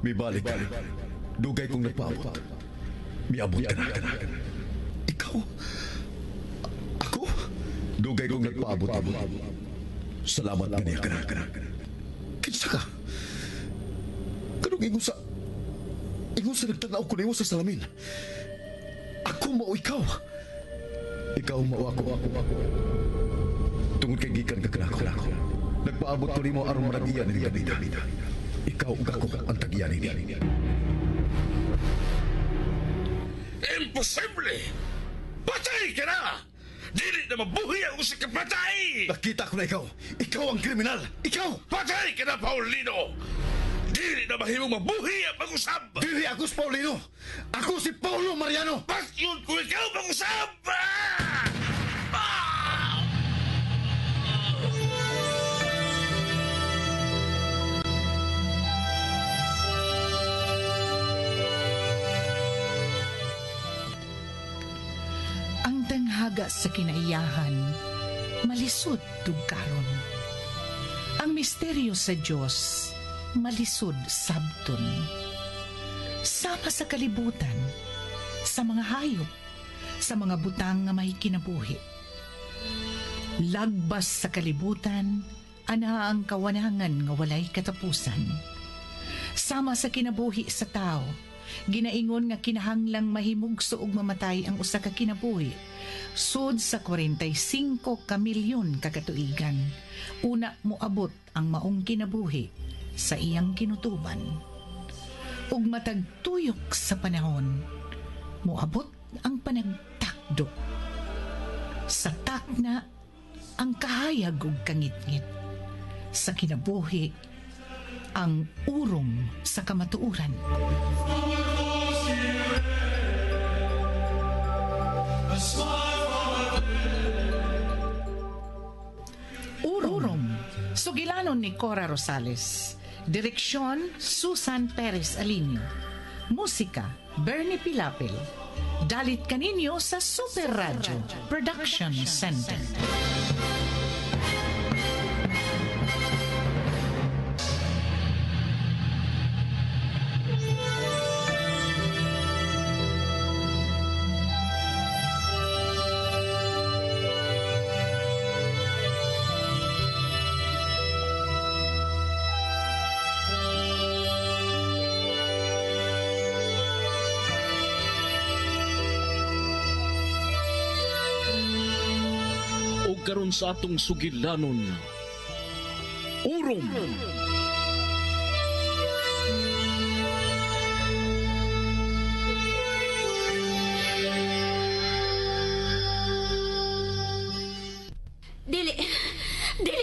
May balik ka. Dugay kong nagpaabot. May abot ka na. Ikaw? Ako? Dugay kong nagpaabot. Salamat ganiya ka na. Kinsa ka? Kanong ingon sa nagtanaw ko na sa salamin. Ako mao ikaw. Ikaw mao ako. Tungod kay gikan ka kanako. Nagpaabot ko nimo aron maragiyan ni David. Ikaw ug ako ang tagyan ni. Imposible! Patay ka na! Dili na mabuhi ang usa ka patay! Nakita ko na ikaw. Ikaw ang kriminal. Ikaw! Patay ka na, Paulino! Dili na mahimong mabuhi ang pag-usab! Dili ako si Paulino. Ako si Paulo Mariano. Bakit ko ikaw pag-usab? Ang tanghaga sa kinaiyahan, malisod tugkaron. Ang misteryo sa Diyos, malisod sabton. Sama sa kalibutan, sa mga hayop, sa mga butang nga may kinabuhi. Lagbas sa kalibutan, ana ang kawanangan nga walay katapusan. Sama sa kinabuhi sa tao, ginaingon nga kinahanglang mahimugso og mamatay ang usa ka kinabuhi sud sa 45 ka milyon ka katuigan. Una moabot ang maong kinabuhi sa iyang kinutuban. Ug matag tuyok sa panahon, moabot ang panagtakdo. Sa takna ang kahayag ug kangitngit. Sa kinabuhi ang urong sa kamatuuran. Urong, sugilanon ni Cora Rosales. Direksyon, Susan Perez Alinio. Musika, Bernie Pilapil. Dalit kaninyo sa Super Radio Production Center. Karon sa atong sugilanon, urong. Dili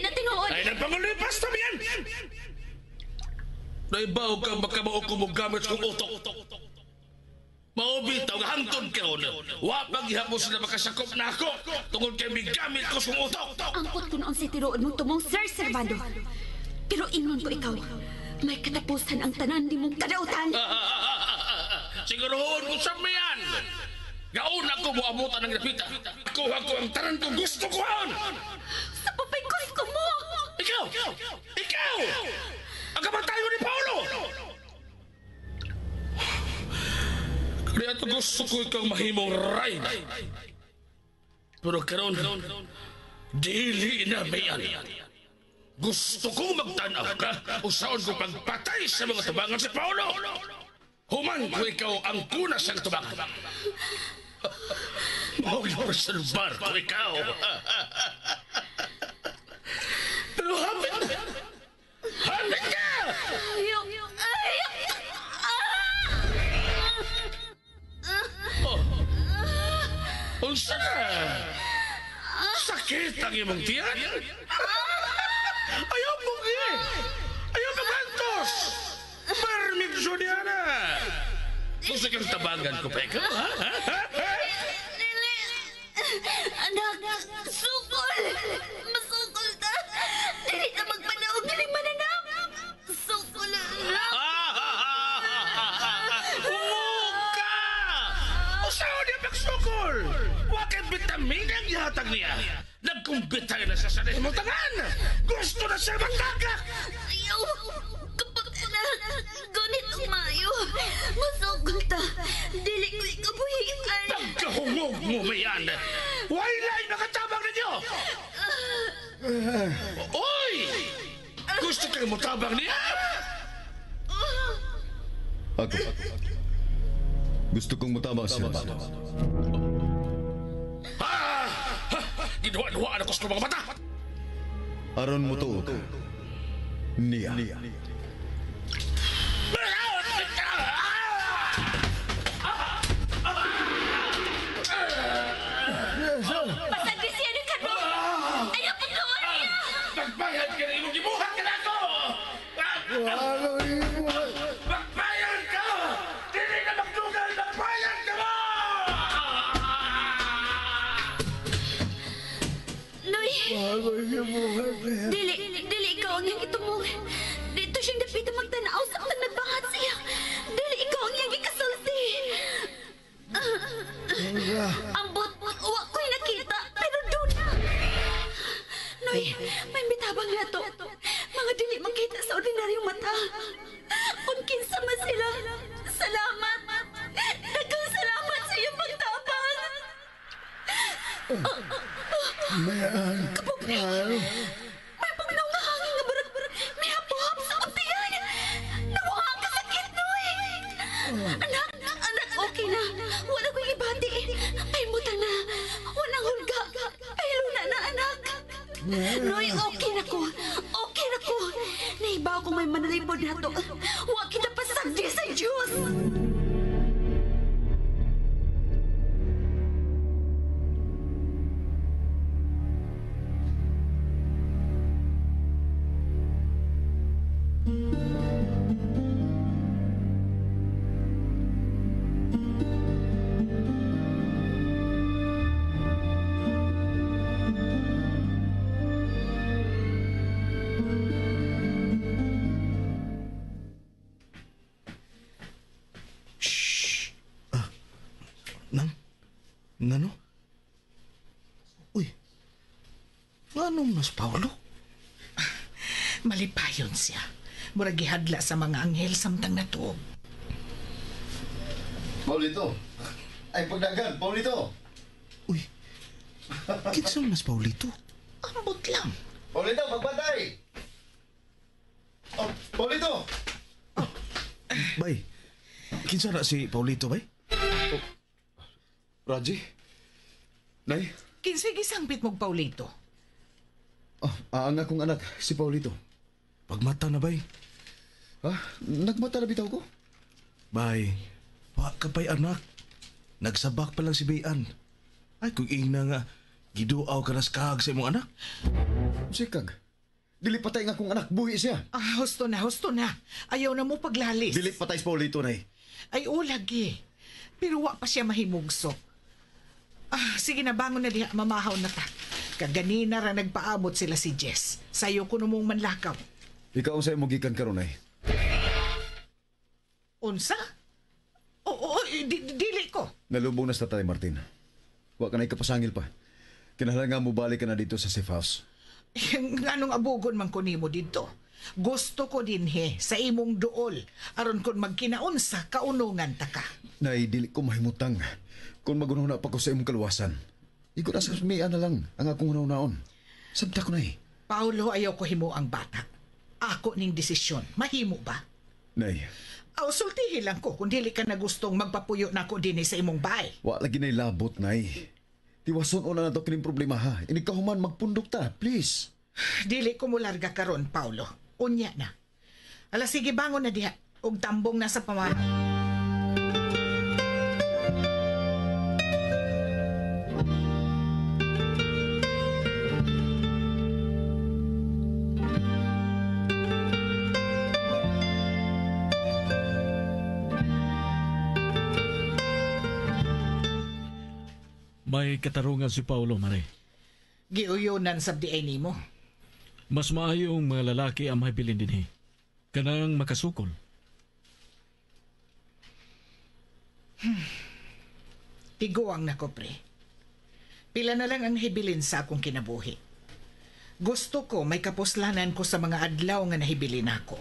na tinuod. Ay, nagpangulipas na yan! Naibaw ka makabao ko mong gamit kong utok. Maubitaw nga hangtod ka ron. Wapag ihapos na makasakop na ako tungkol kay may gamit ko sung utok. Angkot ko noon si tirood mong tumong Sir Servando. Pero ingon ko ikaw, may katapusan ang tanan di mong kadautan. Siguroon ko sa mayan. Gauna ko mo abutan ng napita. Kuha ko ang tanan kong gusto ko on. Sa papay gusto mo. Ikaw! Ang kamatayo ni Paulo! Kaya ito gusto ko ikaw mahimong ray. Pero karon, dili na mayan. Gusto kong magtanaw ka usaon ko pagpatay sa mga tubangan si Paulo. Human ko ikaw ang kuna sa tubangan. Mag-preservar ko ikaw. Pero hapit ka! Unsa na? Sakit ang imong tiyan? Ayaw mo ayaw magantos! Permitsyo niya na! Gusto kang tabangan ko pa ikaw, ha? Dili! Anak! Sukol! Masukol ka! Dili ka magpanaog galing mananap! Sukol lang! Umuka! Usaw niya magsukol! Wakit vitamin ang ihatag niya! Nagkumbitay na sa sanay mo tangan! Gusto na siya magtagak! Ayaw! Kapag na ganit ang Sulta, dili ko ikabuhian. Pagkahungog mo, Mayan! Wala nakatabang ninyo! Oy! Gusto kang mutabang niya? Ako. Gusto kong matabang siya. Ginuwa-nuwaan ako sa mga mata! Aron mo to. Niya. Pasagdi siya ng kano! Ayaw po naman niya! Magbayad ka na imong gibuhat ka na ako! Magbayad ka! Dili na magdugal! Magbayad ka mo! Noy! Dili ikaw ang iyang itumong. Dito siyang dapita magtanaw sa ang nagbangat siya. Dili ikaw ang iyang ikasulti. Ambot, uwa ko'y nakita, pero doon na. Noy, may bitabang na to. Mga dili makita sa ordinaryong mata. Kung kinsa man sila, salamat. Dagang salamat sa iyong pagtabang. May pagnaw nga hangin nga barat-barat. May hap-hap sa untiyan. Nabuha ka sakit, Noy. Anak, okay na. Wala ko'y ibati. Ay, mutang na. Walang hulga. Ay, luna na, anak. Noy, okay na ko. Okay na ko. Naibaw ko may manalipod na to. Huwag kita pasagdi sa Diyos. Ngano? Uy, ngano mas Paulo? Malipayon siya. Murag gihadla sa mga anghel samtang natuog. Paulito. Ay, pagdagan. Paulito. Uy, kinsang mas Paulito? Ambot lang. Paulito, magbantay. Oh, Paulito. Bay, kinsa na si Paulito, bay? Raji. Nay. Kinsay gisangpit mong Paulito. Ang akong anak, si Paulito. Pagmata na, bay. Ha? Nagmata na bitaw ko? Bay, wa ka pa'y anak. Nagsabak pa lang si Bayan. Ay, kung ina nga, giduaw ka na sa kahag sa imong anak. Sikag. Dili patay nga akong anak, buhi siya. Husto na. Ayaw na mo paglalis. Dili patay si Paulito, nay. Ay, lagi. Pero wa pa siya mahimugso. Sige na, bangon na diha, mamahaw na ta. Kaganina ra nagpaabot sila si Jess. Sayo ko namong manlakaw. Ikaw sa imo gikan karon, nay. Unsa? Oo, dili ko. Nalubong na sa tatay, Martin. Wa ka na ikapasangil pa. Kinahanglan mo balik ka na dito sa safe house. Anong abugon man ko nimo dito? Gusto ko din sa imong duol. Aron kon magkinaunsa, kaunungan ta ka. Nay, dili ko mahimutang. Kung magunahuna pa ko sa imong kaluwasan. Igo na sa sumian na lang ang akong unaon. Sabta ko, nay. Paulo, ayaw ko himo ang bata. Ako ning desisyon. Mahimo ba? Nay, Sultihi lang ko kung dili ka na gustong magpapuyo na ko din sa imong bahay. wa lagi nay labot, nay. Tiwason una na to kining problema, ha. Ini ka human magpundok ta, please. Dili ko mo larga karon, Paulo. Unya na. Ala, sige, bangon na diha. Og tambong na sa pamana. May katarungan si Paulo, Mare. Giuyonan sabdi ay nimo. Mas maayong mga lalaki ang mahibilin din kanang makasukol. Tiguang na ko, pre. Pila na lang ang hibilin sa akong kinabuhi. Gusto ko may kapuslanan ko sa mga adlaw nga nahibilin ako.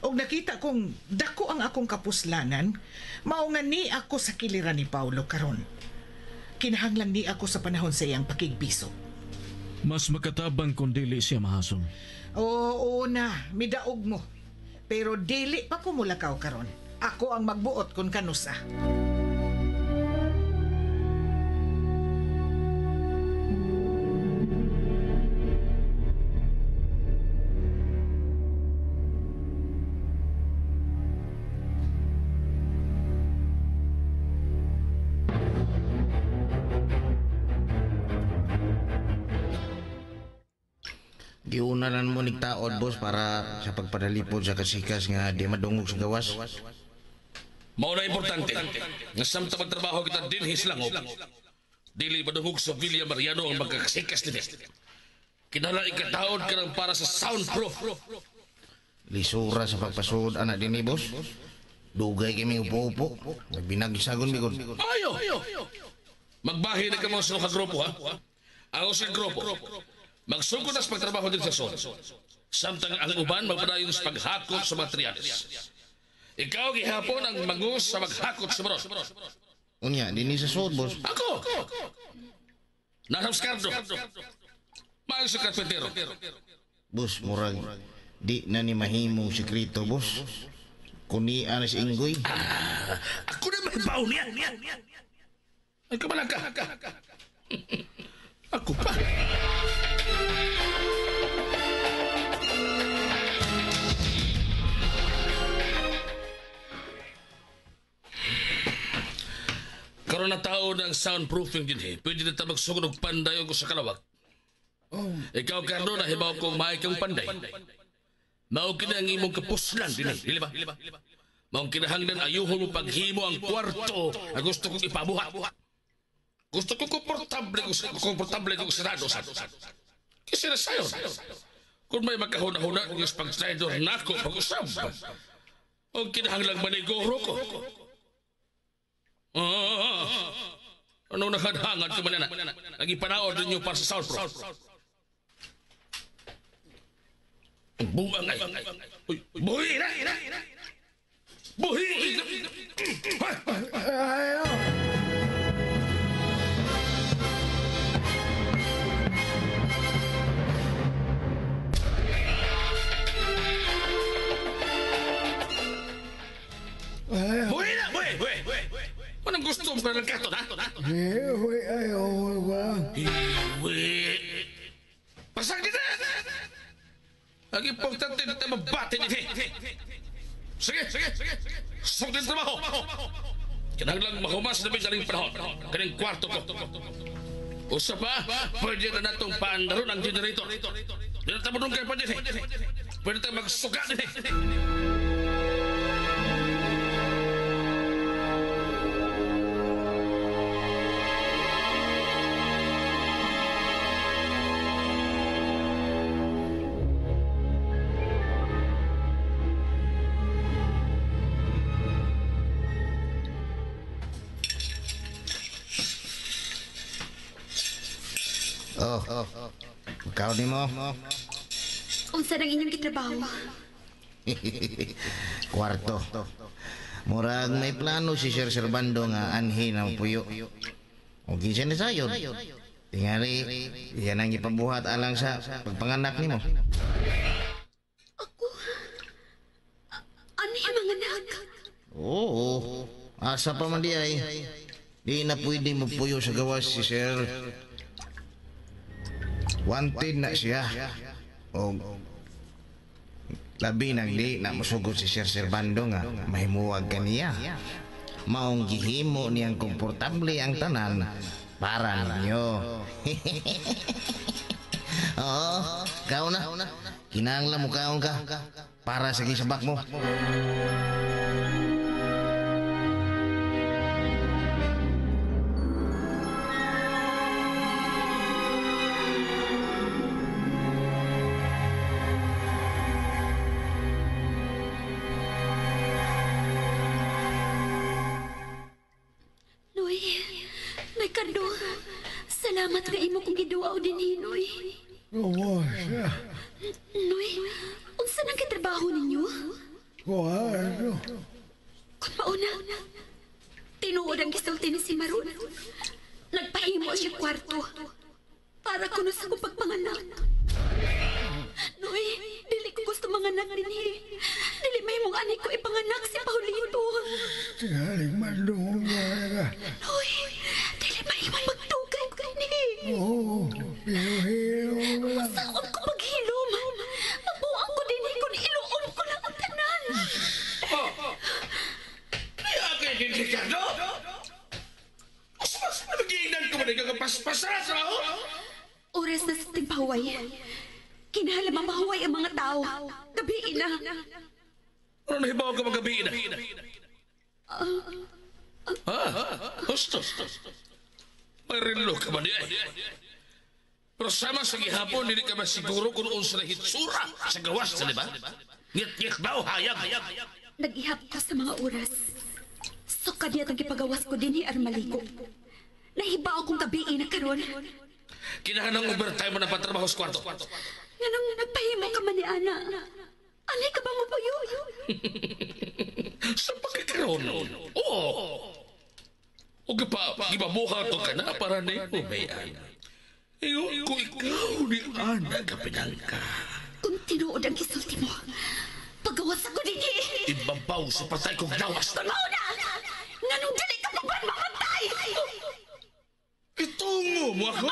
Og nakita kong dako ang akong kapuslanan, mao nga ni ako sa kiliran ni Paulo karon. Kinahanglan ni ako sa panahon sa iyang pakigbiso. Mas makatabang kung dili siya mahasol. Oo na, midaog mo. Pero dili pa ko mulakaw karon. Ako ang magbuot kung kanusa. Giunalan mo nig taod, boss, para sa pagpadalipod sa kasikas nga di madungog sa gawas. Mao na importante. Nga samtang magtrabaho kita dinhis lang dili madungog sa Villa Mariano ang magkakasikas nila. Kinahanglan ikataod ka lang para sa soundproof. Lisura sa pagpasud anak din ni boss. Dugay kami upo-upo. Nagbinagsagon mi kon. Ayo! Magbahin na ka mo sa grupo, ha? Ako sa grupo. Magsugod na sa pagtrabaho din sa son. Samtang ang uban magpadayon sa paghakot sa materyales. Ikaw gihapon ang mangus sa maghakot sa baron. Unya, din sa sud, boss. Ako! Nasabskardo. Mahal sa karpentero. Boss, murag di na ni mahimong sekreto, boss. Kuni anas inggoy. Ako na may baon niya. Ay, kamalang ka. Ako pa. Karoon na tao ng soundproofing din, pwede na tayo magsugod og panday o sa kalawag. Ikaw, Carlo, nahibaw kong maay kang panday. Mao kina ang imong kapuslan din, dili ba? Mao kinahanglan ayuhon mo paghimo ang kwarto na gusto kong ipabuhat. Gusto ko komportable ko sarado sa. Kasi na sayo. Kung may magkahuna-huna kung yung pag-trader na ako pag-usap. O kinahanglang manigoro ko. Anong nakadhangan ko manana? Nagipanaod din yung para sa soundproof. Buang ay. Buhi na! Buhi! Buhi na! Buhi! Anong gusto mo ka ng kato, ha? Hiwi! Pasang kita! Ang importante na tayo mabati ni Sige! Sugdin trabaho! Kinahanglang mahumas na bigaling panahon. Kaning kwarto ko. Usa pa, pwede na natong paandaron ang generator. Di na tayo kayo pa din. Pwede tayo magsuga din. Ikaw ni mo. Unsa nang inyong gitrabaho? Kwarto. Murag may plano si Sir Servando nga anhin ang puyo. O ginsa na sayod. Tingali, yan ang ipabuhat alang sa pagpanganak ni mo. Ako? Ano yung mga anak? Oo. Asa pa man di ay. Di na pwede mo puyo sa gawas si Sir. Wanted na siya. O labi nang di na musugod si Sir Servando nga mahimuwag ka niya. Maong gihimo niyang komportable ang tanan para ninyo. Oo, ikaw na. Kinahanglan mo kaon ka para sa gisabak mo. Ricardo, salamat nga imo kong giduaw din Noy. Oo, siya. Noy, unsa nang kitrabaho ninyo? Kung mauna, tinuod ang gisulti ni si Maron. Nagpahimo siya kwarto para kuno sa kong pagpanganak. Noy, dili ko gusto manganak din Dili may mong anik ko ipanganak si Paulito. Galing mandong nga. Noy, dili may mong magtugay ko din Oo, hilo-hilo lang. Saon ko maghilom. Mabuang ko din kung iluon ko lang ang tanan. Kaya kayo Ricardo? Mas magiinan ko man ikagapaspasan sa ako? Oras na sa timpaway. Kinahalam ang mahuway ang mga tao. Gabi na. Ano nahibaw ka magabi na? Gusto. May relo ka ba niya? Pero sama sa gihapon, hindi ka ba siguro kung unsa na hitsura sa gawas, di ba? Ngit-ngit ba o hayag? Nag-ihap ko sa mga oras. So kanya ang ipagawas ko din Armaligo. Nahibaw akong gabi na karon. Kinahanang overtime mo na patrabaho sa kwarto. Nga nang nagpahimo ka man ni Ana. Anay ka ba mo po yun? Sa pagkakaroon? Oo. O gipabuha to ka na para na ipubayan. Ngayon, kung ikaw ni Ana kapinan ka. Kung tinuod ang kisulti mo, pagawas ako din Ibabaw sa patay kong gawas na Mauna! Nga nung dali ka pa ba mamatay? Itungo mo ako?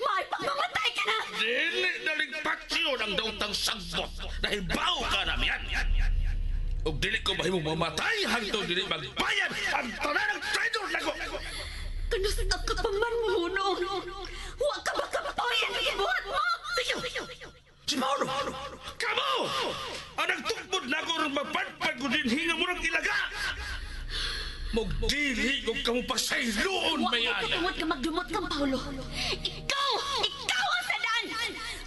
May pagmamatay ka na! Dili naligpatsyo ng dautang sagbot dahil baw ka namin. O dili ko mahimong mamatay hangtong dili magbayan ang tanan ng traidor na ko. Kanusta ka pa man muno? Huwag ka ba kapayan ang ibuhat mo? Si Paulo! Kamo! Ang nagtukbod na ko rin mapagpag ko din hinga mo ng ilaga! Magdili kung kamo pasayloon, Huwag mo mayaya! patungod ka magdumot kang Paulo. Ikaw! Ikaw ang sadan!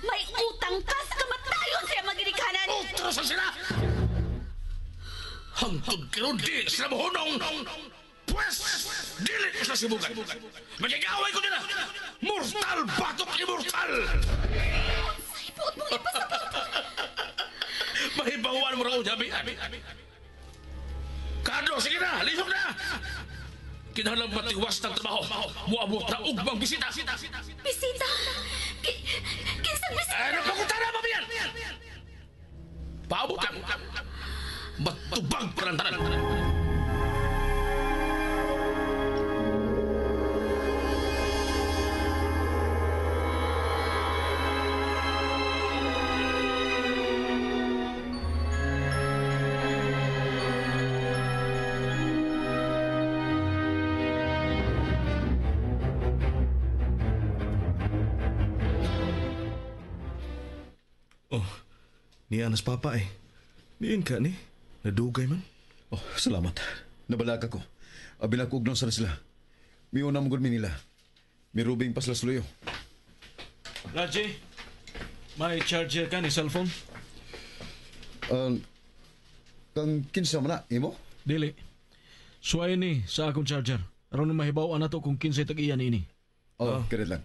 May utang ka sa kamatayon sa magirikanan! Utrosa sila! Hangtod karon di sila mohonong! Pwes! Dili ko sa sibugan! Magigaway ko nila! Mortal batok immortal! Puot mong ipasapit! Mahibawan mo raw, Jabi! Kado, sige na! Lisok na! Kinahalang matiwas ng trabaho. Muabot na ugmang bisita. Bisita? Kinsang bisita? Ano pa kung tara, mamiyan? Paabot ka. Matubag parantanan. Ni Anas Papa eh. Diin ka ni. Nadugay man. Oh, salamat. Nabalag ako. Abilang ko ugnaw sana sila. May unang mugod nila. May rubing pa sila suluyo. Raji, may charger ka ni cellphone? Kang kinsa man na, imo? Dili. Suway ni sa akong charger. Aron na mahibaw na to kung kinsay tag-iyan ini. Oh, ganit lang.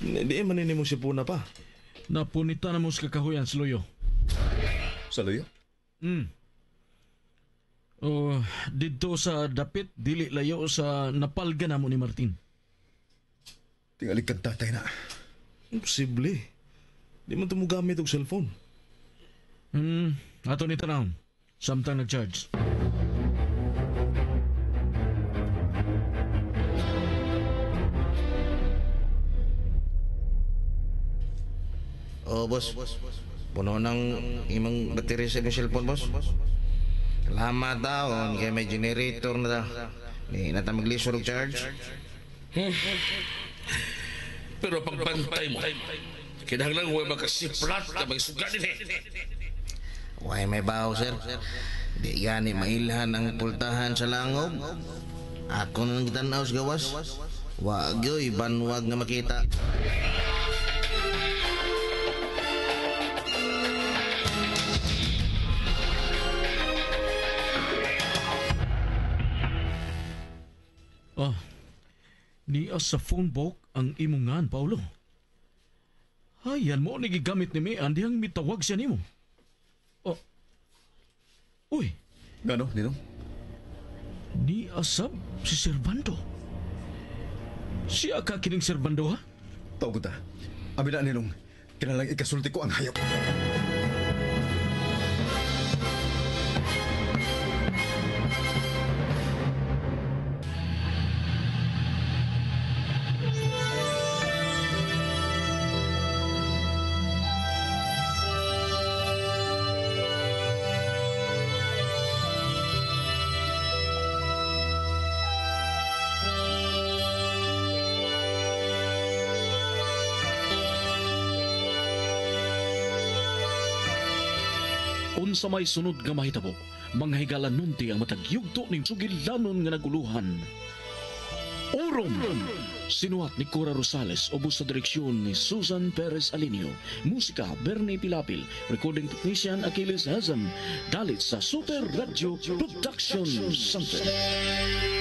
Di man mo si Puna pa. Napunita na mo sa kakahuyan sa loyo. Sa luyo? O, dito sa dapit, dili layo sa napalga na mo ni Martin. Tingali kang tatay na. Imposible. Di man ito mo gamit og cellphone. Ato ni tanawon. Samtang nag-charge. Oh, boss. Puno ng imong battery sa imong cellphone, boss. Salamat daw. Kaya may generator na daw. Di na ta mag-list og charge. Pero pagbantay mo, kinahanglan huwag makasiplat na may suga din eh. Why may baho, sir? Di gani mailhan ang pultahan sa langob. Ako na nang gitanaw sa gawas. Wag yoy, banwag nga makita. Niya sa phone book ang imungan, Paulo. Ayan mo, nagigamit ni Mian diyang mitawag siya nimo. Oh. Uy, Ngano, Ninong? ni Asab si Servando. Siya ka kining Servando ha? Tawag ta. Abi na, Ninong. Kinalang ikasulti ko ang hayop. Unsa may sunod nga mahitabo, manghigalan nunti ang matagyugto ning sugilanon nga naguluhan. Orom! Sinuat ni Cora Rosales ubos sa direksyon ni Susan Perez Alinio. Musika Bernie Pilapil. Recording technician Achilles Hazam. Dalit sa Super Radio Production Center.